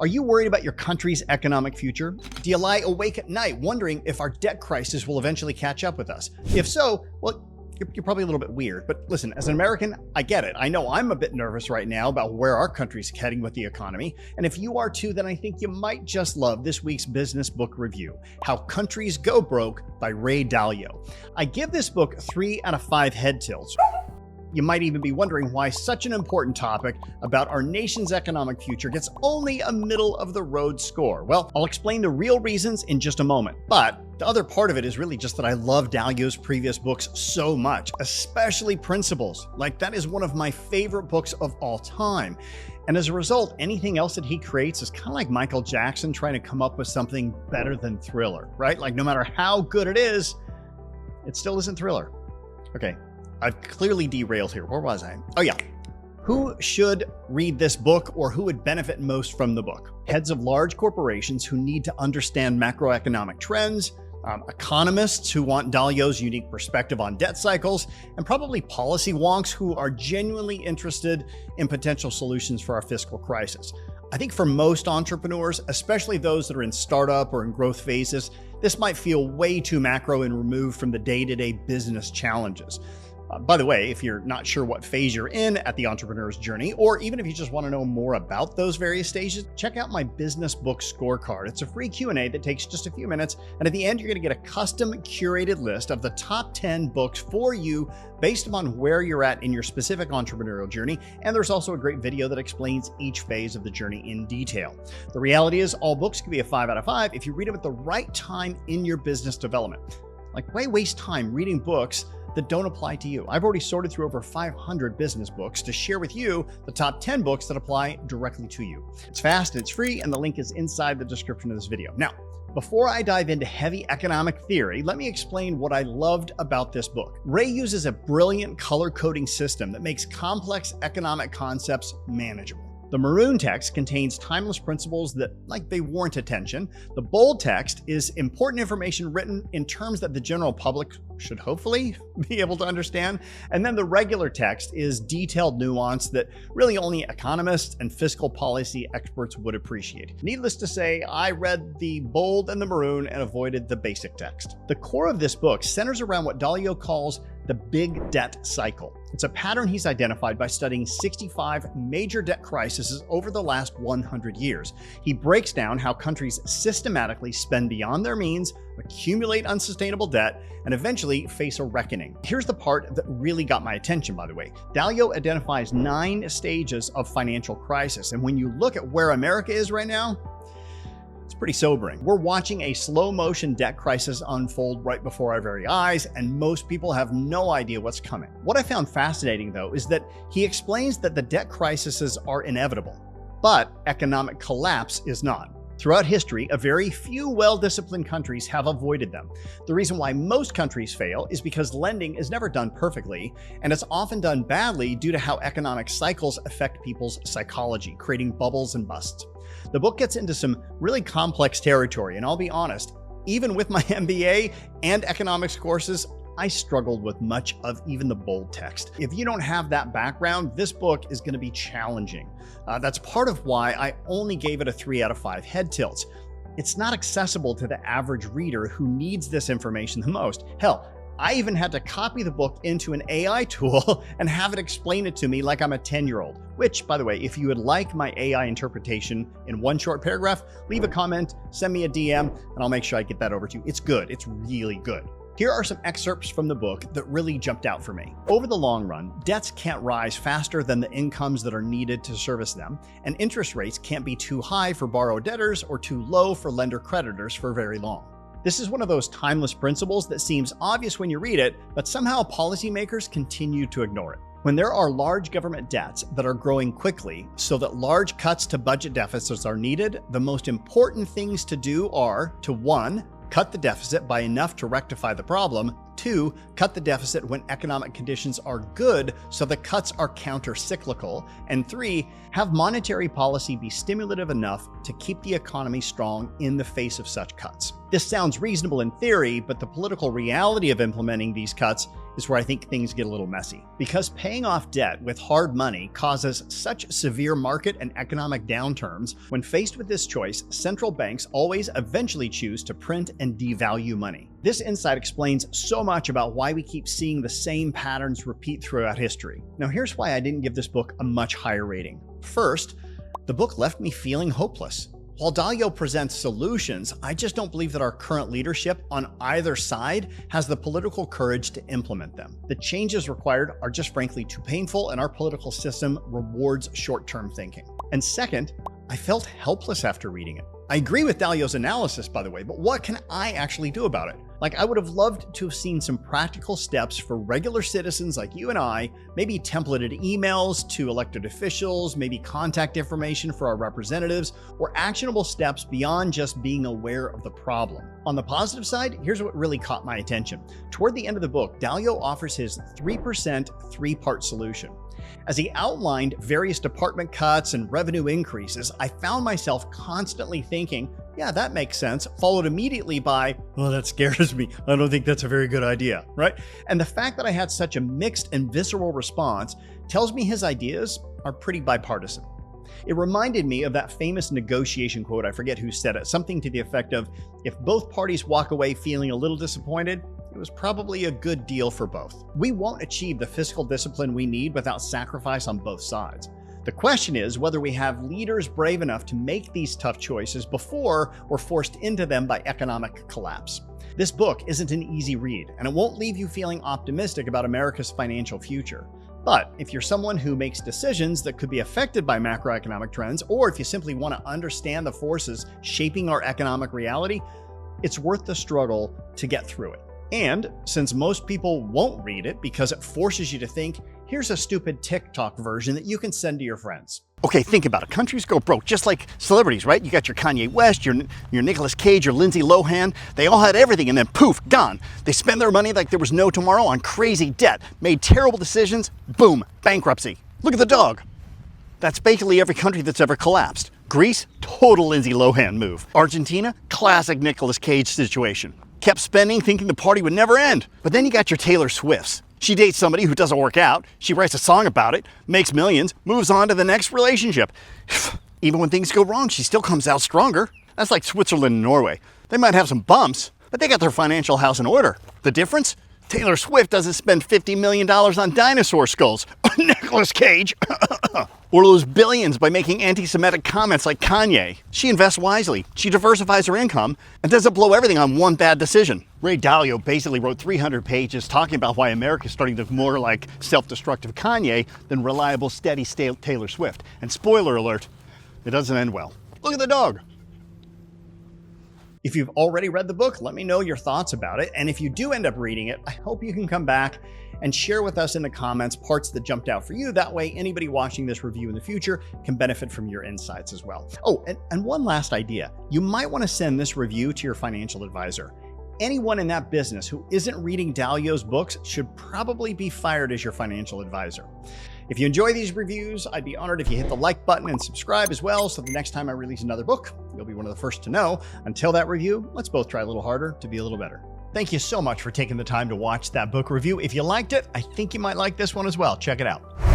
Are you worried about your country's economic future? Do you lie awake at night wondering if our debt crisis will eventually catch up with us? If so, well, you're probably a little bit weird. But listen, as an American, I get it. I know I'm a bit nervous right now about where our country's heading with the economy. And if you are too, then I think you might just love this week's business book review, How Countries Go Broke by Ray Dalio. I give this book 3 out of 5 head tilts. You might even be wondering why such an important topic about our nation's economic future gets only a middle-of-the-road score. Well, I'll explain the real reasons in just a moment, but the other part of it is really just that I love Dalio's previous books so much, especially Principles. Like, that is one of my favorite books of all time. And as a result, anything else that he creates is kind of like Michael Jackson trying to come up with something better than Thriller, right? Like, no matter how good it still isn't Thriller. Okay. I've clearly derailed here. Where was I? Oh yeah. Who should read this book, or who would benefit most from the book? Heads of large corporations who need to understand macroeconomic trends, economists who want Dalio's unique perspective on debt cycles, and probably policy wonks who are genuinely interested in potential solutions for our fiscal crisis. I think for most entrepreneurs, especially those that are in startup or in growth phases, this might feel way too macro and removed from the day-to-day business challenges. By the way, if you're not sure what phase you're in at the entrepreneur's journey, or even if you just want to know more about those various stages, check out my business book scorecard. It's a free Q&A that takes just a few minutes. And at the end, you're going to get a custom curated list of the top 10 books for you based upon where you're at in your specific entrepreneurial journey. And there's also a great video that explains each phase of the journey in detail. The reality is all books can be a 5 out of 5 if you read them at the right time in your business development. Like, why waste time reading books that don't apply to you? I've already sorted through over 500 business books to share with you the top 10 books that apply directly to you. It's fast, it's free, and the link is inside the description of this video. Now, before I dive into heavy economic theory, let me explain what I loved about this book. Ray uses a brilliant color coding system that makes complex economic concepts manageable. The maroon text contains timeless principles that, they warrant attention. The bold text is important information written in terms that the general public should hopefully be able to understand. And then the regular text is detailed nuance that really only economists and fiscal policy experts would appreciate. Needless to say, I read the bold and the maroon and avoided the basic text. The core of this book centers around what Dalio calls the big debt cycle. It's a pattern he's identified by studying 65 major debt crises over the last 100 years. He breaks down how countries systematically spend beyond their means, accumulate unsustainable debt, and eventually face a reckoning. Here's the part that really got my attention, by the way. Dalio identifies 9 stages of financial crisis, and when you look at where America is right now, it's pretty sobering. We're watching a slow-motion debt crisis unfold right before our very eyes, and most people have no idea what's coming. What I found fascinating, though, is that he explains that the debt crises are inevitable, but economic collapse is not. Throughout history, a very few well-disciplined countries have avoided them. The reason why most countries fail is because lending is never done perfectly, and it's often done badly due to how economic cycles affect people's psychology, creating bubbles and busts. The book gets into some really complex territory, and I'll be honest, even with my MBA and economics courses, I struggled with much of even the bold text. If you don't have that background, this book is going to be challenging. That's part of why I only gave it a 3 out of 5 head tilts. It's not accessible to the average reader who needs this information the most. Hell, I even had to copy the book into an AI tool and have it explain it to me like I'm a 10-year-old. Which, by the way, if you would like my AI interpretation in one short paragraph, leave a comment, send me a DM, and I'll make sure I get that over to you. It's good. It's really good. Here are some excerpts from the book that really jumped out for me. Over the long run, debts can't rise faster than the incomes that are needed to service them, and interest rates can't be too high for borrower debtors or too low for lender creditors for very long. This is one of those timeless principles that seems obvious when you read it, but somehow policymakers continue to ignore it. When there are large government debts that are growing quickly so that large cuts to budget deficits are needed, the most important things to do are to 1. Cut the deficit by enough to rectify the problem, 2, cut the deficit when economic conditions are good so the cuts are counter-cyclical. And 3, have monetary policy be stimulative enough to keep the economy strong in the face of such cuts. This sounds reasonable in theory, but the political reality of implementing these cuts is where I think things get a little messy. Because paying off debt with hard money causes such severe market and economic downturns, when faced with this choice, central banks always eventually choose to print and devalue money. This insight explains so much about why we keep seeing the same patterns repeat throughout history. Now, here's why I didn't give this book a much higher rating. First, the book left me feeling hopeless. While Dalio presents solutions, I just don't believe that our current leadership on either side has the political courage to implement them. The changes required are just frankly too painful, and our political system rewards short-term thinking. And second, I felt helpless after reading it. I agree with Dalio's analysis, by the way, but what can I actually do about it? Like, I would have loved to have seen some practical steps for regular citizens like you and I, maybe templated emails to elected officials, maybe contact information for our representatives, or actionable steps beyond just being aware of the problem. On the positive side, here's what really caught my attention. Toward the end of the book, Dalio offers his 3% three-part solution. As he outlined various department cuts and revenue increases, I found myself constantly thinking, yeah, that makes sense, followed immediately by, well, that scares me. I don't think that's a very good idea, right? And the fact that I had such a mixed and visceral response tells me his ideas are pretty bipartisan. It reminded me of that famous negotiation quote, I forget who said it, something to the effect of, if both parties walk away feeling a little disappointed, it was probably a good deal for both. We won't achieve the fiscal discipline we need without sacrifice on both sides. The question is whether we have leaders brave enough to make these tough choices before we're forced into them by economic collapse. This book isn't an easy read, and it won't leave you feeling optimistic about America's financial future. But if you're someone who makes decisions that could be affected by macroeconomic trends, or if you simply want to understand the forces shaping our economic reality, it's worth the struggle to get through it. And since most people won't read it because it forces you to think, here's a stupid TikTok version that you can send to your friends. Okay, think about it. Countries go broke, just like celebrities, right? You got your Kanye West, your Nicolas Cage, your Lindsay Lohan. They all had everything and then poof, gone. They spend their money like there was no tomorrow on crazy debt, made terrible decisions, boom, bankruptcy. Look at the dog. That's basically every country that's ever collapsed. Greece, total Lindsay Lohan move. Argentina, classic Nicolas Cage situation. Kept spending, thinking the party would never end. But then you got your Taylor Swifts. She dates somebody who doesn't work out, she writes a song about it, makes millions, moves on to the next relationship. Even when things go wrong, she still comes out stronger. That's like Switzerland and Norway. They might have some bumps, but they got their financial house in order. The difference? Taylor Swift doesn't spend $50 million on dinosaur skulls. Nicolas Cage. Or lose billions by making anti-Semitic comments like Kanye. She invests wisely, she diversifies her income, and doesn't blow everything on one bad decision. Ray Dalio basically wrote 300 pages talking about why America is starting to look more like self-destructive Kanye than reliable, steady Taylor Swift. And spoiler alert, it doesn't end well. Look at the dog. If you've already read the book, let me know your thoughts about it. And if you do end up reading it, I hope you can come back and share with us in the comments parts that jumped out for you. That way, anybody watching this review in the future can benefit from your insights as well. Oh, and one last idea. You might want to send this review to your financial advisor. Anyone in that business who isn't reading Dalio's books should probably be fired as your financial advisor. If you enjoy these reviews, I'd be honored if you hit the like button and subscribe as well, so the next time I release another book, you'll be one of the first to know. Until that review, let's both try a little harder to be a little better. Thank you so much for taking the time to watch that book review. If you liked it, I think you might like this one as well. Check it out.